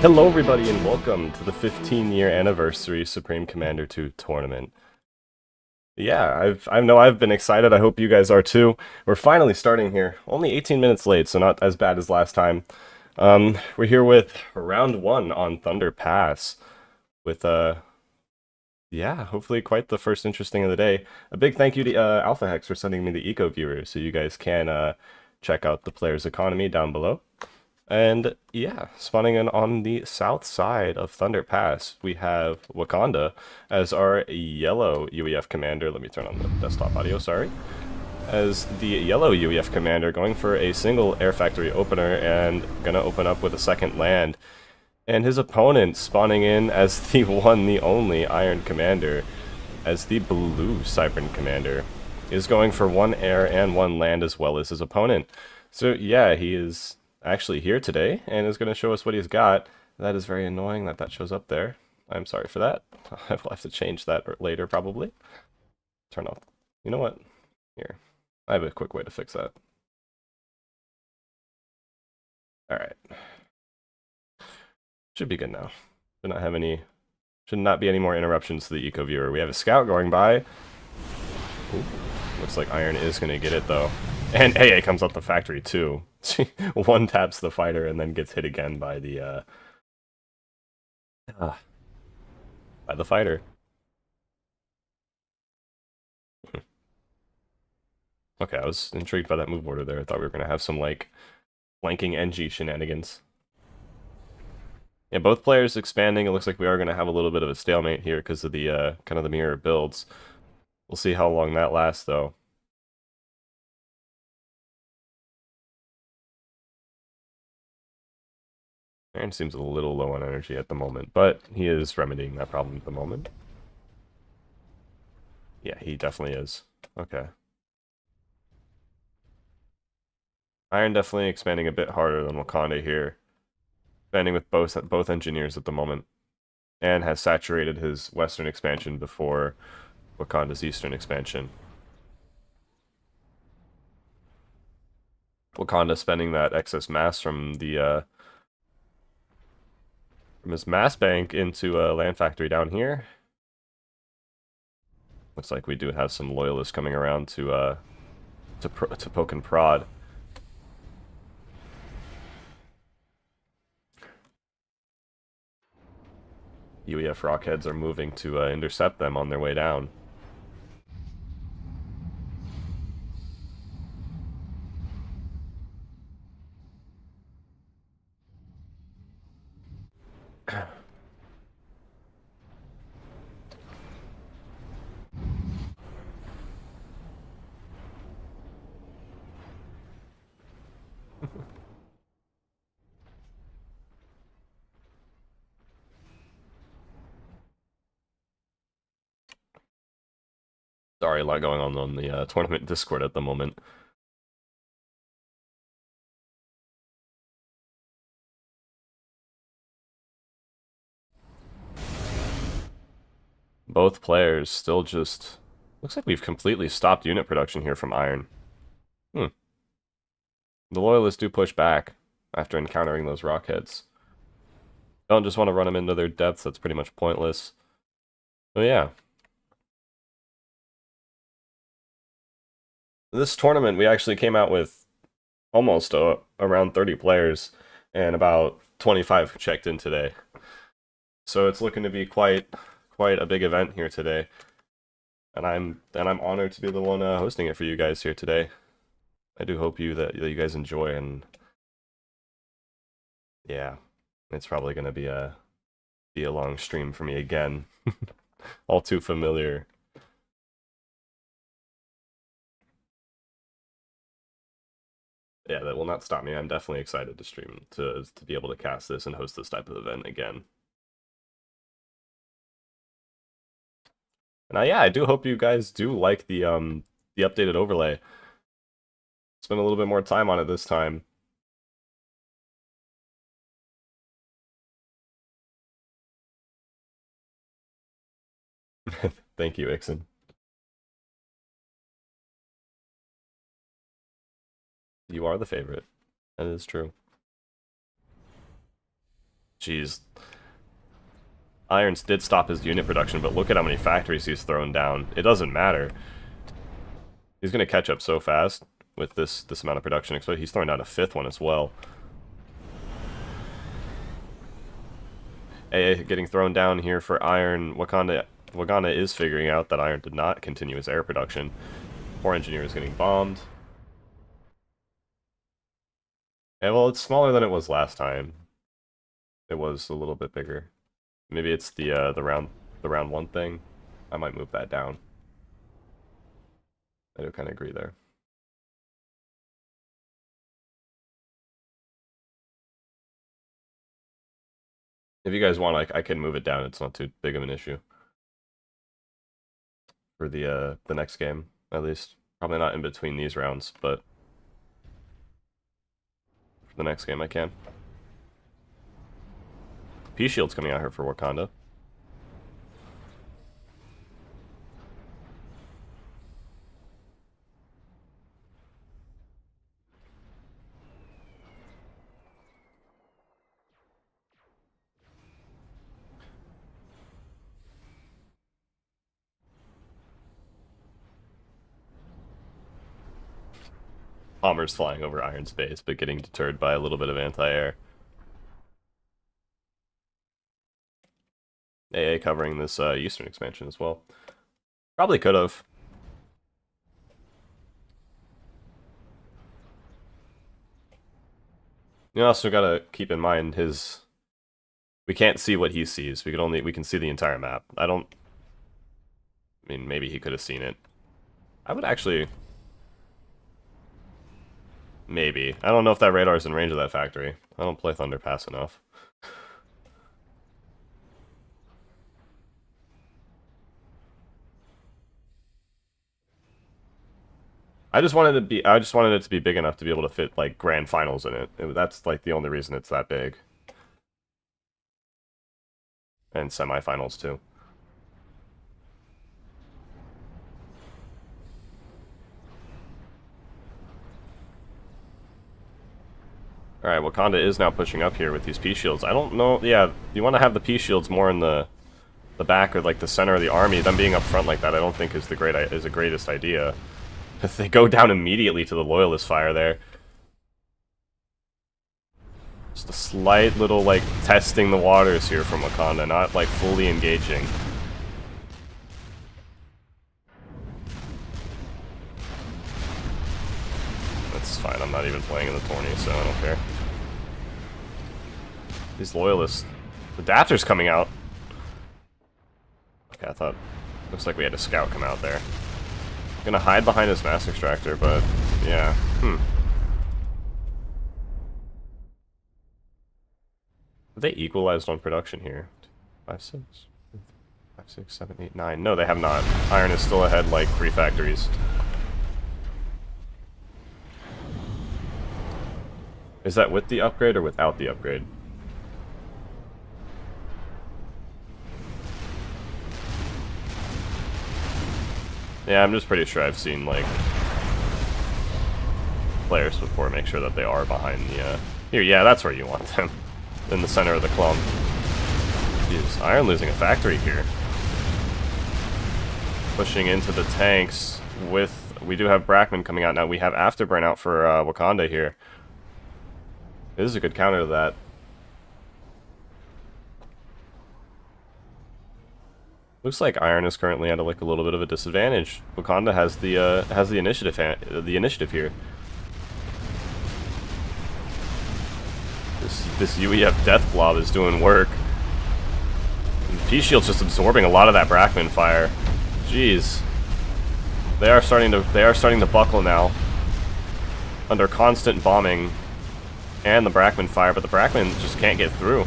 Hello everybody and welcome to the 15-year anniversary Supreme Commander 2 tournament. Yeah, I know I've been excited. I hope you guys are too. We're finally starting here. Only 18 minutes late, so not as bad as last time. We're here with round 1 on Thunder Pass with yeah, hopefully quite the first interesting of the day. A big thank you to Alpha Hex for sending me the Eco Viewer so you guys can check out the player's economy down below. And yeah, spawning in on the south side of Thunder Pass, we have Wakonda as our yellow UEF commander. Let me turn on the desktop audio, sorry. As the yellow UEF commander, going for a single air factory opener and gonna open up with a second land. And his opponent spawning in as the one, the only Iron Commander, as the blue Cybern Commander, is going for one air and one land as well as his opponent. So yeah, he is actually here today and is going to show us what he's got. That is very annoying that shows up there. I'm sorry for that. I will have to change that later probably. Turn off. You know what? Here. I have a quick way to fix that. Alright. Should be good now. Should not be any more interruptions to the Eco Viewer. We have a scout going by. Ooh, looks like Iron is going to get it though. And AA comes out the factory too. One taps the fighter and then gets hit again by the fighter. Okay, I was intrigued by that move order there. I thought we were gonna have some like flanking NG shenanigans. Yeah, both players expanding. It looks like we are gonna have a little bit of a stalemate here because of the kind of the mirror builds. We'll see how long that lasts though. Aaron seems a little low on energy at the moment, but he is remedying that problem at the moment. Yeah, he definitely is. Okay. Iron definitely expanding a bit harder than Wakonda here. Expanding with both engineers at the moment. And has saturated his western expansion before Wakonda's eastern expansion. Wakanda spending that excess mass from the from his mass bank into a land factory down here. Looks like we do have some loyalists coming around to poke and prod. UEF rockheads are moving to intercept them on their way down. Sorry, a lot going on the tournament Discord at the moment. Both players still just... Looks like we've completely stopped unit production here from Iron. The loyalists do push back after encountering those rockheads. Don't just want to run them into their depths, that's pretty much pointless. So yeah. This tournament, we actually came out with almost around 30 players, and about 25 checked in today. So it's looking to be quite a big event here today. And I'm honored to be the one hosting it for you guys here today. I do hope that you guys enjoy, and yeah, it's probably going to be a long stream for me again. All too familiar. Yeah, that will not stop me. I'm definitely excited to stream, to be able to cast this and host this type of event again. And yeah, I do hope you guys do like the updated overlay. Spend a little bit more time on it this time. Thank you, Ixon. You are the favorite. That is true. Jeez. Irons did stop his unit production, but look at how many factories he's thrown down. It doesn't matter. He's going to catch up so fast with this amount of production. Especially he's throwing down a 5th one as well. AA getting thrown down here for Iron. Wakonda is figuring out that Iron did not continue his air production. 4 engineers getting bombed. And well, it's smaller than it was last time. It was a little bit bigger. Maybe it's the round 1 thing. I might move that down. I do kind of agree there. If you guys want, I can move it down. It's not too big of an issue for the next game, at least. Probably not in between these rounds, but for the next game I can. P-Shield's coming out here for Wakonda. Bombers flying over Iron Space, but getting deterred by a little bit of anti-air. AA covering this eastern expansion as well. Probably could have. You also gotta keep in mind we can't see what he sees. We can see the entire map. I mean, maybe he could have seen it. I would actually... Maybe. I don't know if that radar is in range of that factory. I don't play Thunderpass enough. I just wanted it to be big enough to be able to fit like grand finals in it. That's like the only reason it's that big. And semifinals too. Alright, Wakonda is now pushing up here with these P-Shields. I don't know, yeah, you want to have the P-Shields more in the back or like the center of the army. Them being up front like that I don't think is the greatest idea. If they go down immediately to the Loyalist fire there. Just a slight little, like, testing the waters here from Wakonda, not, like, fully engaging. That's fine, I'm not even playing in the tourney, so I don't care. These Loyalists... The Adapter's coming out! Okay, I thought... Looks like we had a scout come out there. Gonna hide behind his mass extractor, but... Yeah. They equalized on production here. 5, 6, 5, 6, 7, 8, 9. No, they have not. Iron is still ahead like 3 factories. Is that with the upgrade or without the upgrade? Yeah, I'm just pretty sure I've seen, like, players before make sure that they are behind the, Here, yeah, that's where you want them. In the center of the clump. Jeez, Iron losing a factory here. Pushing into the tanks with... We do have Brackman coming out now. We have Afterburn out for Wakonda here. This is a good counter to that. Looks like Iron is currently at like a little bit of a disadvantage. Wakonda has the initiative here. This UEF Death Blob is doing work. P-Shield's just absorbing a lot of that Brackman fire. Jeez. They are starting to buckle now. Under constant bombing and the Brackman fire, but the Brackman just can't get through.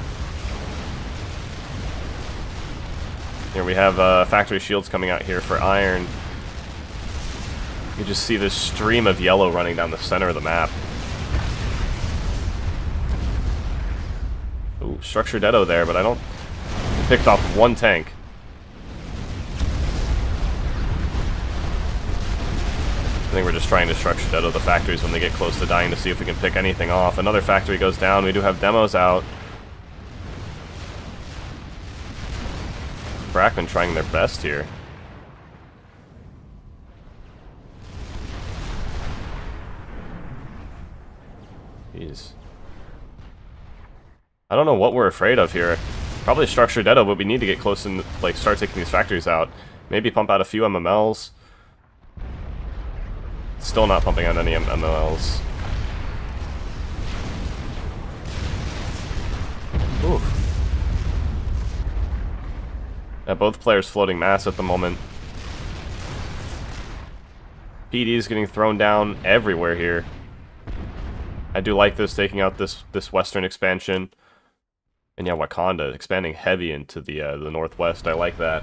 Here we have factory shields coming out here for Iron. You just see this stream of yellow running down the center of the map. Ooh, structure deado there, but I don't... Picked off 1 tank. I think we're just trying to structure deado the factories when they get close to dying to see if we can pick anything off. Another factory goes down. We do have demos out. Brackman trying their best here. Jeez. I don't know what we're afraid of here. Probably Structure Deado, but we need to get close and like start taking these factories out. Maybe pump out a few MMLs. Still not pumping out any MMLs. Ooh. Yeah, both players floating mass at the moment. PD is getting thrown down everywhere here. I do like this, taking out this western expansion. And yeah, Wakonda expanding heavy into the northwest. I like that.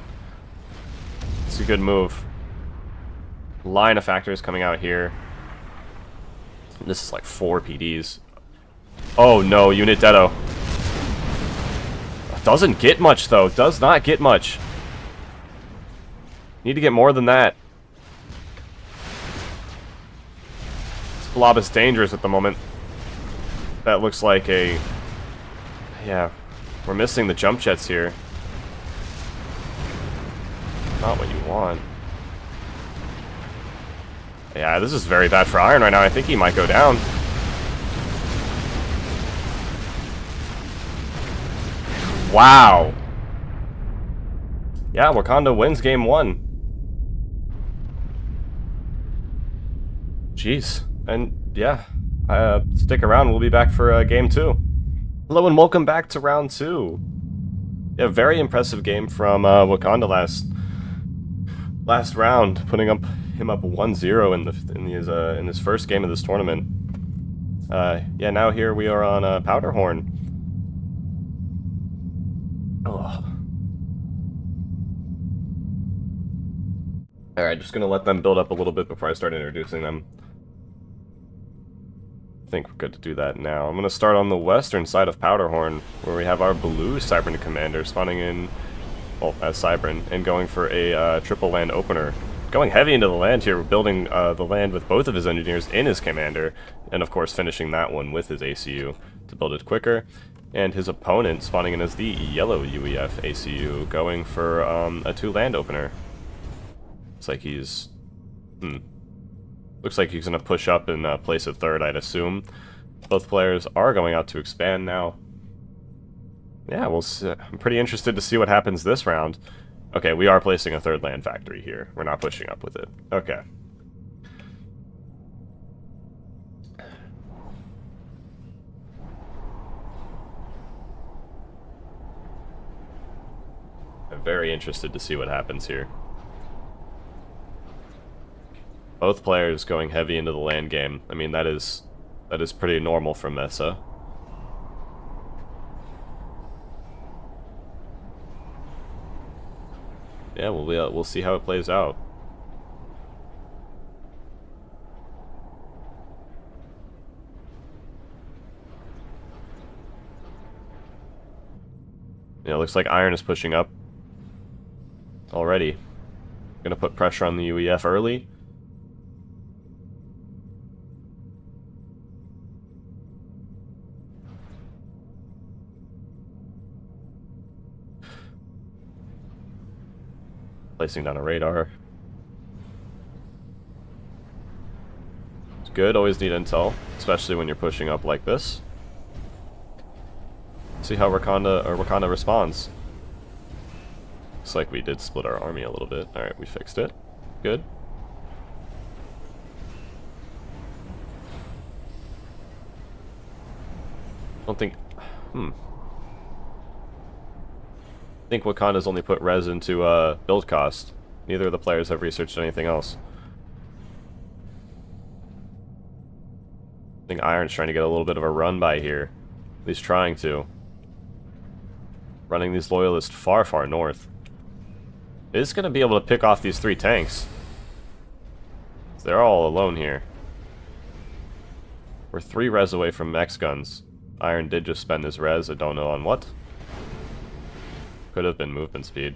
It's a good move. Line of factors coming out here. This is like 4 PDs. Oh no, Unit Deado. Doesn't get much though. Does not get much. Need to get more than that. This blob is dangerous at the moment. That looks like a... Yeah, we're missing the jump jets here. Not what you want. Yeah, this is very bad for Iron right now. I think he might go down. Wow. Yeah, Wakonda wins game 1. Jeez. And yeah, stick around. We'll be back for game 2. Hello and welcome back to round 2. Yeah, very impressive game from Wakonda last round, putting him up 1-0 in his first game of this tournament. Yeah, now here we are on Powderhorn. Oh. Alright, just gonna let them build up a little bit before I start introducing them. I think we're good to do that now. I'm gonna start on the western side of Powderhorn, where we have our blue Cybran commander spawning in, well, as Cybran, and going for a triple land opener. Going heavy into the land here, building the land with both of his engineers in his commander, and of course finishing that one with his ACU to build it quicker. And his opponent spawning in as the yellow UEF ACU, going for a 2 land opener. Looks like he's... Looks like he's going to push up and place a 3rd, I'd assume. Both players are going out to expand now. Yeah, we'll see. I'm pretty interested to see what happens this round. Okay, we are placing a 3rd land factory here. We're not pushing up with it. Okay. I'm very interested to see what happens here. Both players going heavy into the land game. I mean, that is pretty normal for Mesa. Yeah, we'll see how it plays out. Yeah, looks like Iron is pushing up already. Gonna put pressure on the UEF early. Placing down a radar. It's good, always need intel, especially when you're pushing up like this. See how Wakonda responds. Looks like we did split our army a little bit. Alright, we fixed it. Good. Don't think... I think Wakonda's only put res into build cost. Neither of the players have researched anything else. I think Iron's trying to get a little bit of a run by here. At least trying to. Running these loyalists far, far north. Is going to be able to pick off these 3 tanks. They're all alone here. We're 3 res away from max guns. Iron did just spend his res, I don't know on what. Could have been movement speed.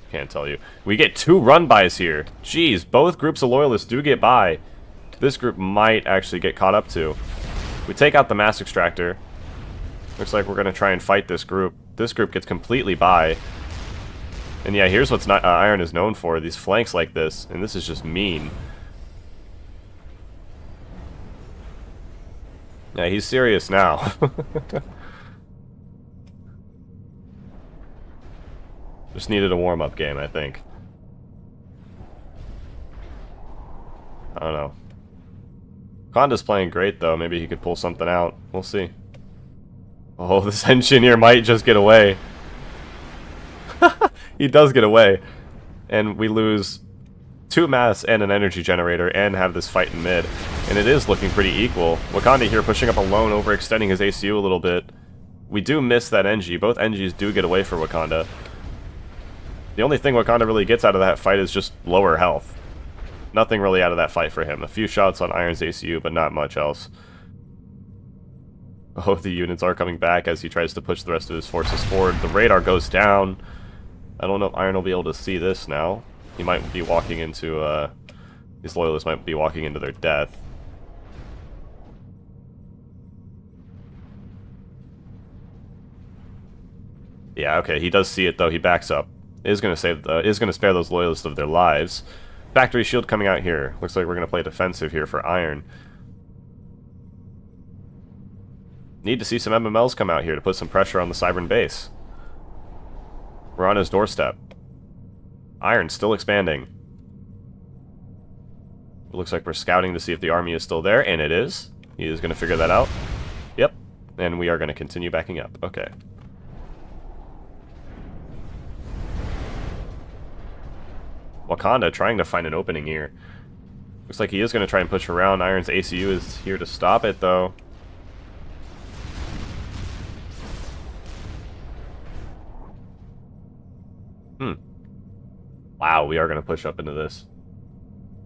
Can't tell you. We get 2 run-bys here. Jeez, both groups of loyalists do get by. This group might actually get caught up to. We take out the mass extractor. Looks like we're going to try and fight this group. This group gets completely by. And yeah, here's what's not Iron is known for, these flanks like this, and this is just mean. Yeah, he's serious now. Just needed a warm-up game, I think. I don't know. Wakonda's playing great, though. Maybe he could pull something out. We'll see. Oh, this engineer might just get away. He does get away. And we lose 2 mass and an energy generator and have this fight in mid. And it is looking pretty equal. Wakonda here pushing up alone, overextending his ACU a little bit. We do miss that NG. Both NGs do get away for Wakonda. The only thing Wakonda really gets out of that fight is just lower health. Nothing really out of that fight for him. A few shots on Iron's ACU, but not much else. Oh, the units are coming back as he tries to push the rest of his forces forward. The radar goes down. I don't know if Iron will be able to see this now. He might be walking into, these loyalists might be walking into their death. Yeah, okay, he does see it though. He backs up. Is gonna spare those loyalists of their lives. Factory shield coming out here. Looks like we're gonna play defensive here for Iron. Need to see some MMLs come out here to put some pressure on the Cybern base. We're on his doorstep. Iron still expanding. It looks like we're scouting to see if the army is still there, and it is. He is gonna figure that out. Yep. And we are gonna continue backing up. Okay. Wakonda trying to find an opening here. Looks like he is going to try and push around. Iron's ACU is here to stop it, though. Wow, we are going to push up into this.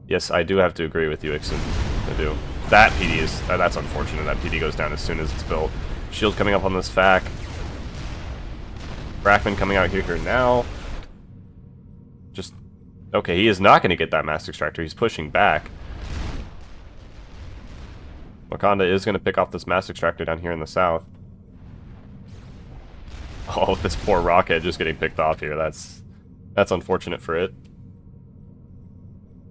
Yes, I do have to agree with you, Ixon. I do. That PD is... that's unfortunate. That PD goes down as soon as it's built. Shield coming up on this FAC. Brackman coming out here now. Just... okay, he is not going to get that Mass Extractor. He's pushing back. Wakonda is going to pick off this Mass Extractor down here in the south. Oh, this poor rocket just getting picked off here. That's unfortunate for it.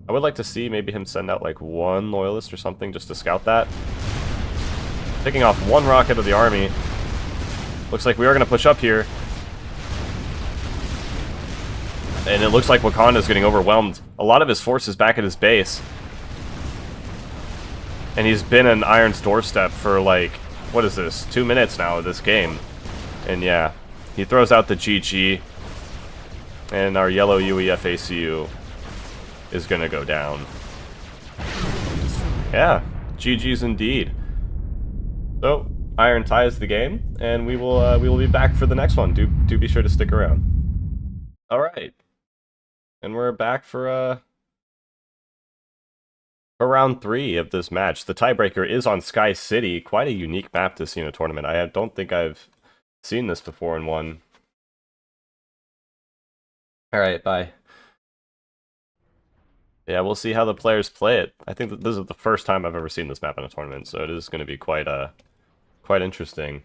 I would like to see maybe him send out like 1 loyalist or something just to scout that. Picking off 1 rocket of the army. Looks like we are going to push up here. And it looks like Wakanda is getting overwhelmed. A lot of his forces back at his base. And he's been in Iron's doorstep for like, what is this, 2 minutes now of this game. And yeah, he throws out the GG. And our yellow UEF ACU is going to go down. Yeah, GG's indeed. So, Iron ties the game, and we will be back for the next one. Do be sure to stick around. All right. And we're back for round 3 of this match. The tiebreaker is on Sky City. Quite a unique map to see in a tournament. I don't think I've seen this before in one. Alright, bye. Yeah, we'll see how the players play it. I think that this is the first time I've ever seen this map in a tournament, so it is going to be quite interesting.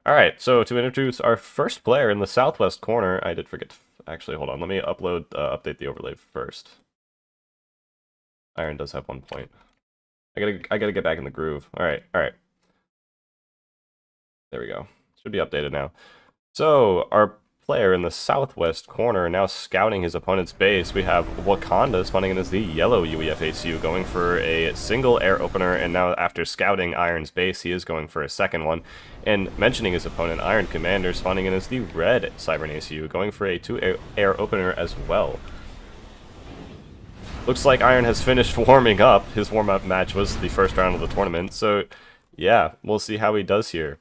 Alright, so to introduce our first player in the southwest corner, I did forget to... actually, hold on, let me update the overlay first. Iron does have 1 point. I gotta get back in the groove. Alright. There we go. Should be updated now. So, our player in the southwest corner now scouting his opponent's base. We have Wakonda spawning in as the yellow UEF ACU, going for a single air opener, and now after scouting Iron's base, he is going for a second one. And mentioning his opponent, Iron Commander, spawning in as the red Cybern ACU, going for a 2 air opener as well. Looks like Iron has finished warming up. His warm-up match was the first round of the tournament, so yeah, we'll see how he does here.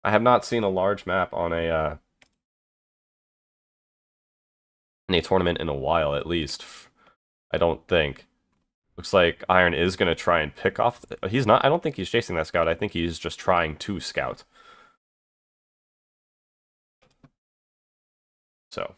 I have not seen a large map on a in a tournament in a while, at least. I don't think. Looks like Iron is going to try and pick off... he's not... I don't think he's chasing that scout. I think he's just trying to scout. So...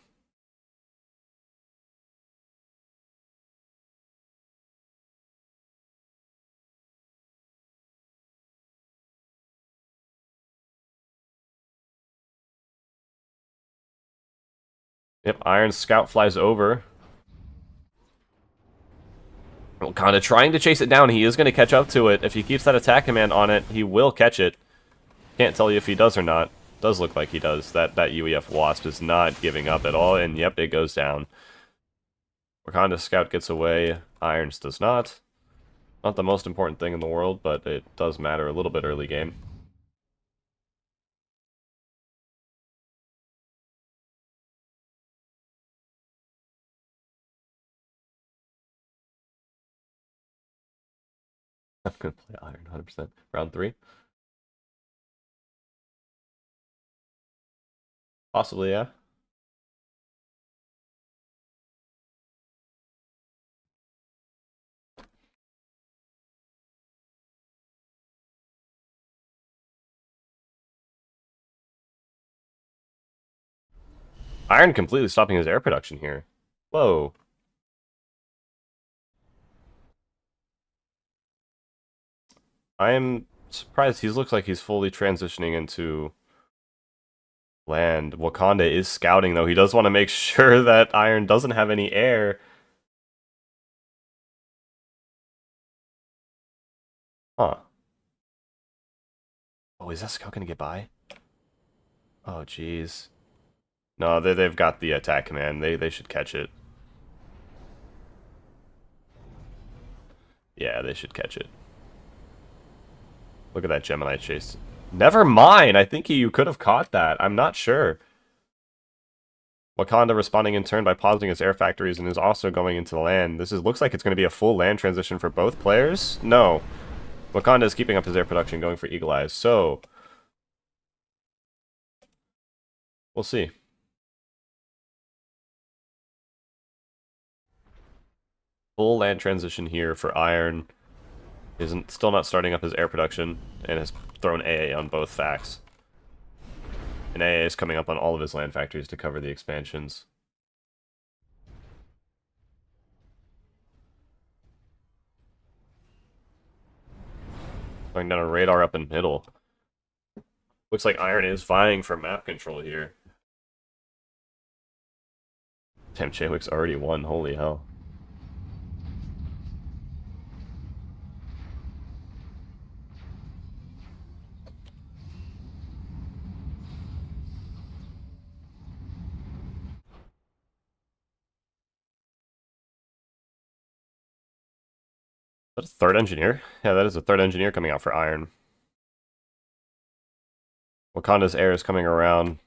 Yep, Iron Scout flies over. Wakonda trying to chase it down. He is going to catch up to it. If he keeps that attack command on it, he will catch it. Can't tell you if he does or not. Does look like he does. That UEF Wasp is not giving up at all, and yep, it goes down. Wakonda Scout gets away. Irons does not. Not the most important thing in the world, but it does matter a little bit early game. I'm going to play Iron 100%. Round 3? Possibly, yeah. Iron completely stopping his air production here. Whoa. I am surprised. He looks like he's fully transitioning into land. Wakonda is scouting, though. He does want to make sure that Iron doesn't have any air. Huh. Oh, is that scout going to get by? Oh, jeez. No, they've got the attack command. They should catch it. Yeah, they should catch it. Look at that Gemini chase. Never mind. I think you could have caught that. I'm not sure. Wakonda responding in turn by pausing his air factories and is also going into the land. This looks like it's going to be a full land transition for both players. No. Wakonda is keeping up his air production, going for Eagle Eyes. So, we'll see. Full land transition here for Iron. Isn't still not starting up his air production and has thrown AA on both facts. And AA is coming up on all of his land factories to cover the expansions. Going down a radar up in middle. Looks like Iron is vying for map control here. Damn, Chaywick's already won. Holy hell. That's a third engineer? Yeah, that is a third engineer coming out for Iron. Wakonda's air is coming around.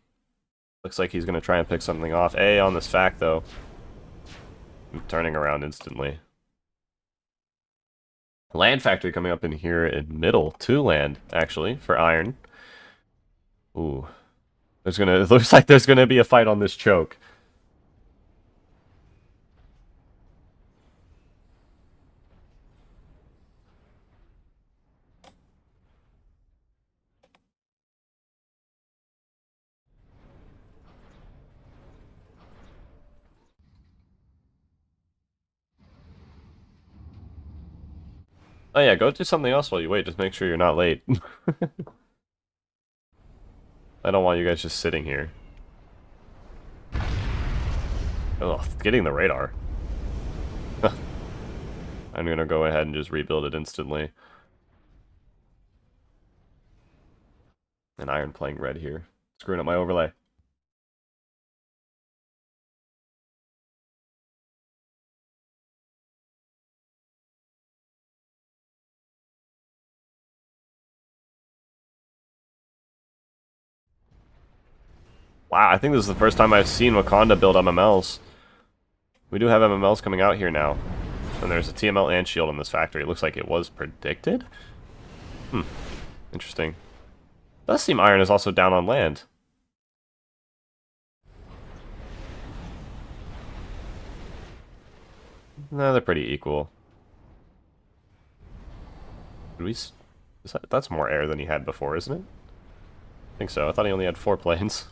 Looks like he's going to try and pick something off. A on this fact, though. Turning around instantly. Land factory coming up in here in middle. 2 land, actually, for Iron. Ooh. It looks like there's gonna be a fight on this choke. Oh yeah, go do something else while you wait. Just make sure you're not late. I don't want you guys just sitting here. Oh, getting the radar. I'm gonna go ahead and just rebuild it instantly. And Iron playing red here. Screwing up my overlay. Wow, I think this is the first time I've seen Wakonda build MMLs. We do have MMLs coming out here now. And there's a TML and shield in this factory. It looks like it was predicted? Interesting. Does seem Iron is also down on land. No, they're pretty equal. That's more air than he had before, isn't it? I think so. I thought he only had 4 planes.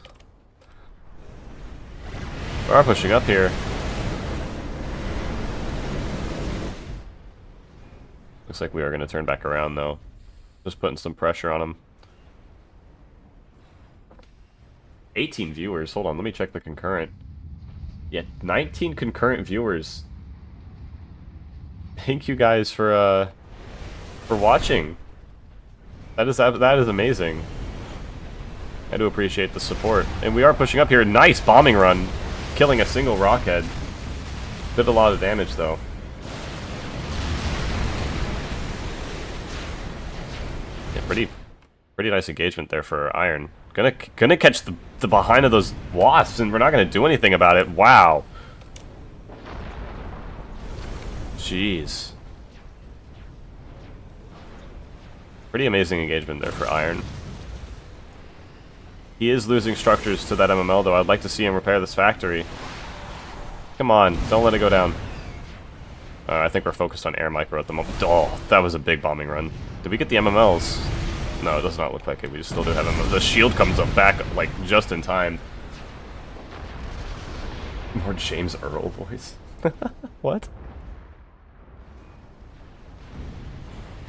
We are pushing up here. Looks like we are going to turn back around, though. Just putting some pressure on him. 18 viewers. Hold on, let me check the concurrent. Yeah, 19 concurrent viewers. Thank you guys for watching. That is amazing. I do appreciate the support. And we are pushing up here. Nice bombing run. Killing a single rockhead. Did a lot of damage, though. Yeah, pretty nice engagement there for Iron. Gonna catch the behind of those wasps, and we're not gonna do anything about it. Wow. Jeez. Pretty amazing engagement there for Iron. He is losing structures to that MML, though. I'd like to see him repair this factory. Come on, don't let it go down. I think we're focused on air micro at the moment. Oh, that was a big bombing run. Did we get the MMLs? No, it does not look like it. We still do have MMLs. The shield comes up back, like, just in time. More James Earl voice. What?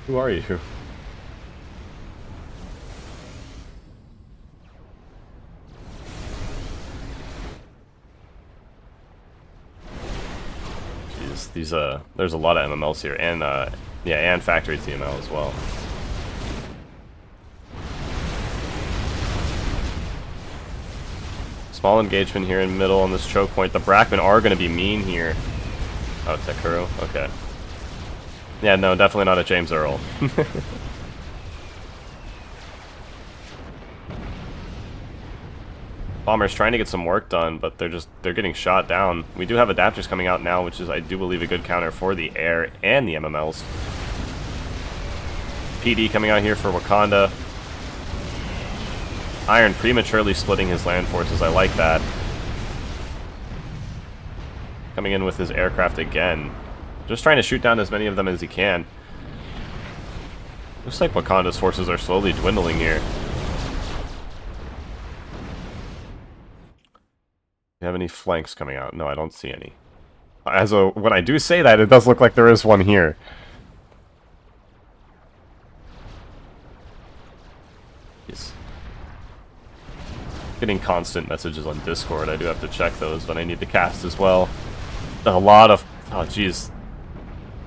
Who are you? There's a lot of MMLs here, and yeah, and factory TML as well. Small engagement here in the middle on this choke point. The Brackman are going to be mean here. Oh, Tekuro? Okay. Yeah, no, definitely not a James Earl. Bombers trying to get some work done, but they're getting shot down. We do have adapters coming out now, which is, I do believe, a good counter for the air and the MMLs. PD coming out here for Wakonda. Iron prematurely splitting his land forces. I like that. Coming in with his aircraft again. Just trying to shoot down as many of them as he can. Looks like Wakonda's forces are slowly dwindling here. Do you have any flanks coming out? No, I don't see any. When I do say that, it does look like there is one here. Yes. Getting constant messages on Discord. I do have to check those, but I need to cast as well. A lot of... Oh, jeez.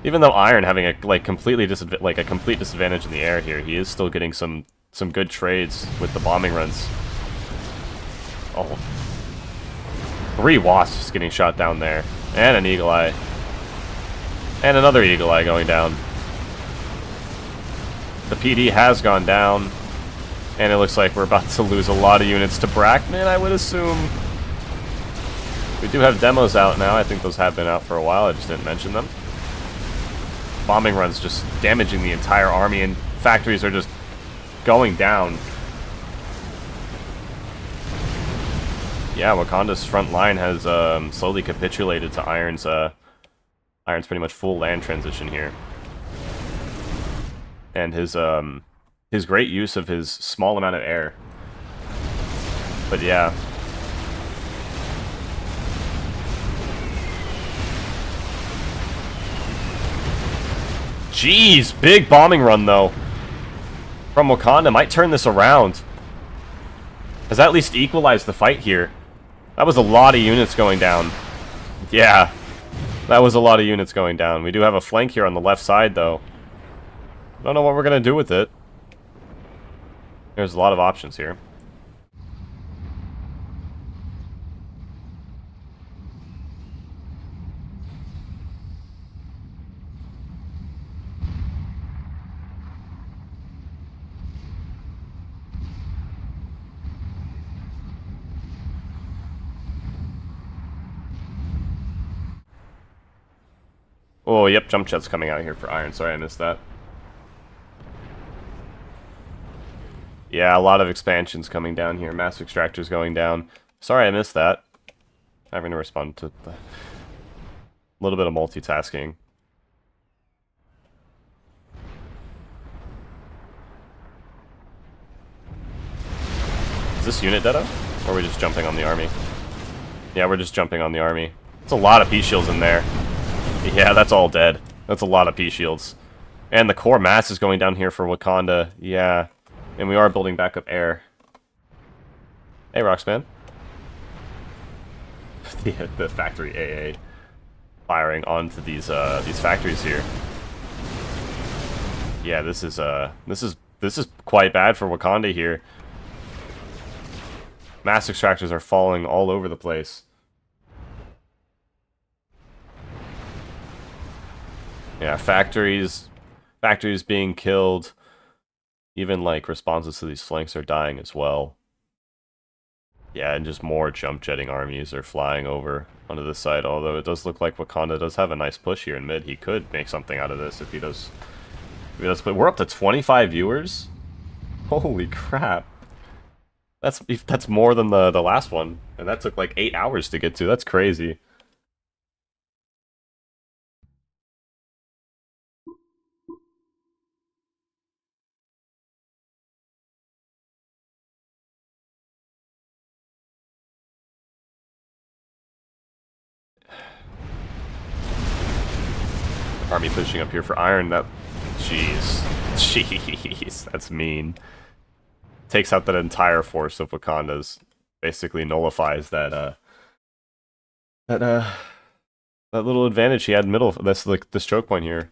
Even though Iron having a complete disadvantage in the air here, he is still getting some good trades with the bombing runs. Oh. 3 wasps getting shot down there. And an Eagle Eye. And another Eagle Eye going down. The PD has gone down. And it looks like we're about to lose a lot of units to Brackman, I would assume. We do have demos out now. I think those have been out for a while. I just didn't mention them. Bombing runs just damaging the entire army, and factories are just going down. Yeah, Wakonda's front line has slowly capitulated to Iron's pretty much full land transition here. And his great use of his small amount of air. But yeah. Jeez, big bombing run though. From Wakonda, might turn this around. Has that at least equalized the fight here? That was a lot of units going down. Yeah, that was a lot of units going down. We do have a flank here on the left side though. Don't know what we're gonna do with it. There's a lot of options here. Oh, yep, jump jet's coming out here for Iron. Sorry, I missed that. Yeah, a lot of expansions coming down here. Mass extractors going down. Sorry, I missed that. Having to respond to a little bit of multitasking. Is this unit dead up? Or are we just jumping on the army? Yeah, we're just jumping on the army. It's a lot of P-shields in there. Yeah, that's all dead. That's a lot of P-shields. And the core mass is going down here for Wakonda. Yeah. And we are building back up air. Hey, Roxman. the factory AA firing onto these factories here. Yeah, this is quite bad for Wakonda here. Mass extractors are falling all over the place. Yeah, factories being killed. Even like responses to these flanks are dying as well. Yeah, and just more jump jetting armies are flying over onto this side, although it does look like Wakonda does have a nice push here in mid. He could make something out of this if he does. But we're up to 25 viewers? Holy crap. That's more than the last one. And that took like 8 hours to get to. That's crazy. Army pushing up here for iron. That, jeez. Jeez, that's mean. Takes out that entire force of Wakonda's. Basically nullifies that that little advantage he had in middle. That's like this choke point here.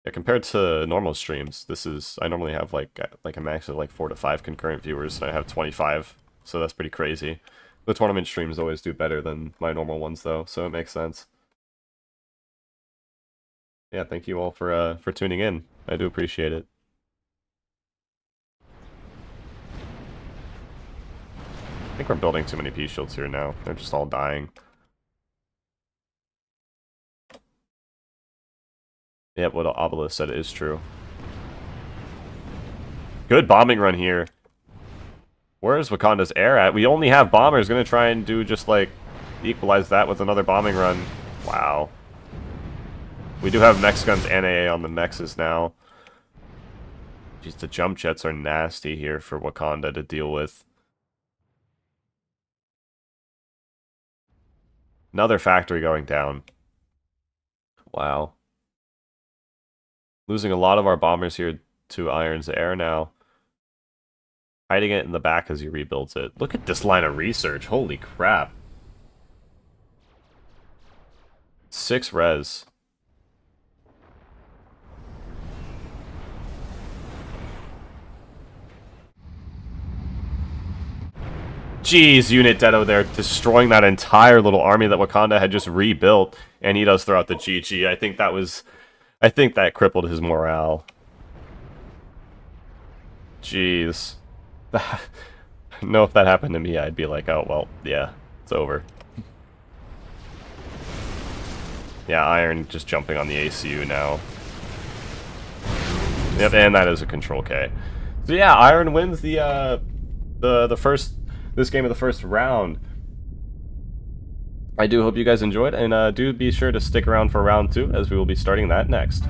Yeah, compared to normal streams, I normally have like a max of like 4 to 5 concurrent viewers, and I have 25, so that's pretty crazy. The tournament streams always do better than my normal ones though, so it makes sense. Yeah, thank you all for tuning in. I do appreciate it. I think we're building too many P shields here now. They're just all dying. Yep, what Obelisk said is true. Good bombing run here. Where's Wakonda's air at? We only have bombers. Gonna try and do just like equalize that with another bombing run. Wow. We do have mech guns and AA on the mexes now. Jeez, the jump jets are nasty here for Wakonda to deal with. Another factory going down. Wow. Losing a lot of our bombers here to Iron's air now. Hiding it in the back as he rebuilds it. Look at this line of research. Holy crap. 6 res. Jeez, Unit Dedo there, destroying that entire little army that Wakonda had just rebuilt, and he does throw out the GG. I think that crippled his morale. Jeez. I know if that happened to me, I'd be like, oh, well, yeah, it's over. Yeah, Iron just jumping on the ACU now. Yep, and that is a control K. So yeah, Iron wins this game of the first round. I do hope you guys enjoyed, and do be sure to stick around for round 2, as we will be starting that next.